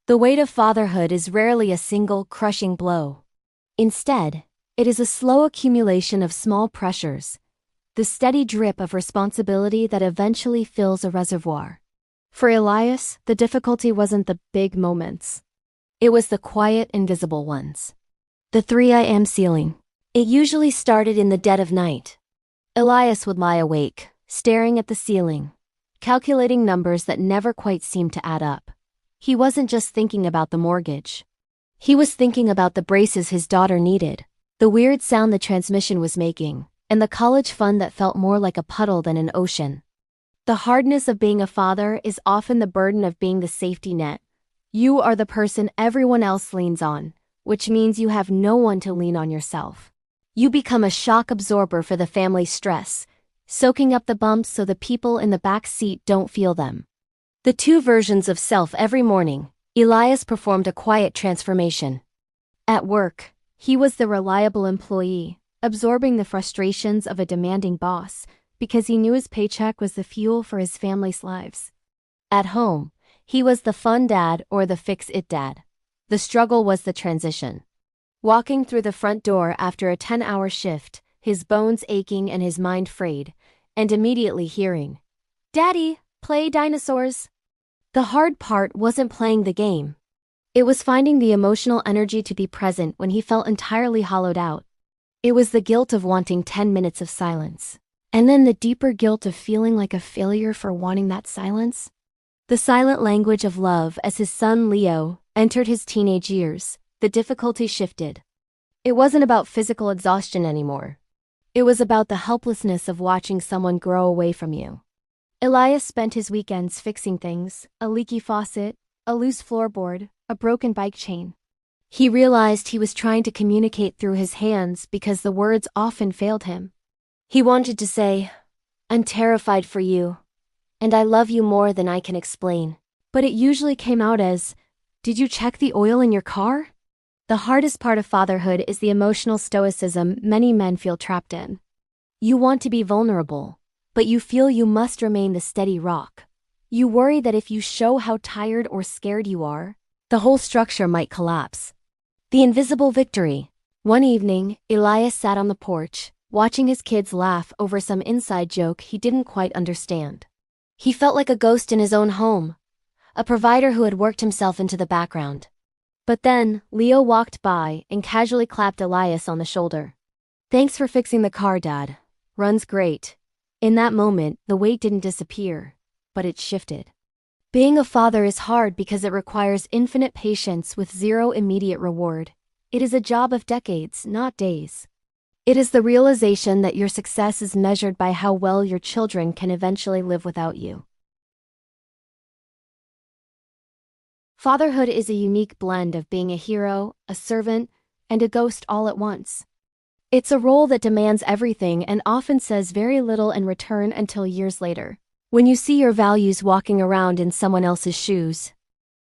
The weight of fatherhood is rarely a single, crushing blow. Instead, it is a slow accumulation of small pressures, the steady drip of responsibility that eventually fills a reservoir. For Elias, the difficulty wasn't the big moments. It was the quiet, invisible ones. The 3 a.m. ceiling. It usually started in the dead of night. Elias would lie awake, staring at the ceiling, calculating numbers that never quite seemed to add up. He wasn't just thinking about the mortgage. He was thinking about the braces his daughter needed, the weird sound the transmission was making, and the college fund that felt more like a puddle than an ocean. The hardness of being a father is often the burden of being the safety net. You are the person everyone else leans on, which means you have no one to lean on yourself. You become a shock absorber for the family's stress, soaking up the bumps so the people in the back seat don't feel them. The two versions of self every morning, Elias performed a quiet transformation. At work, he was the reliable employee, absorbing the frustrations of a demanding boss, because he knew his paycheck was the fuel for his family's lives. At home, he was the fun dad or the fix-it dad. The struggle was the transition. Walking through the front door after a 10-hour shift, his bones aching and his mind frayed, and immediately hearing, "Daddy, play dinosaurs." The hard part wasn't playing the game. It was finding the emotional energy to be present when he felt entirely hollowed out. It was the guilt of wanting 10 minutes of silence. And then the deeper guilt of feeling like a failure for wanting that silence. The silent language of love as his son Leo entered his teenage years, the difficulty shifted. It wasn't about physical exhaustion anymore. It was about the helplessness of watching someone grow away from you. Elias spent his weekends fixing things, a leaky faucet, a loose floorboard, a broken bike chain. He realized he was trying to communicate through his hands because the words often failed him. He wanted to say, "I'm terrified for you, and I love you more than I can explain." But it usually came out as, "Did you check the oil in your car?" The hardest part of fatherhood is the emotional stoicism many men feel trapped in. You want to be vulnerable, but you feel you must remain the steady rock. You worry that if you show how tired or scared you are, the whole structure might collapse. The invisible victory. One evening, Elias sat on the porch, watching his kids laugh over some inside joke he didn't quite understand. He felt like a ghost in his own home, a provider who had worked himself into the background. But then, Leo walked by and casually clapped Elias on the shoulder. "Thanks for fixing the car, Dad. Runs great." In that moment, the weight didn't disappear, but it shifted. Being a father is hard because it requires infinite patience with zero immediate reward. It is a job of decades, not days. It is the realization that your success is measured by how well your children can eventually live without you. Fatherhood is a unique blend of being a hero, a servant, and a ghost all at once. It's a role that demands everything and often says very little in return until years later. When you see your values walking around in someone else's shoes,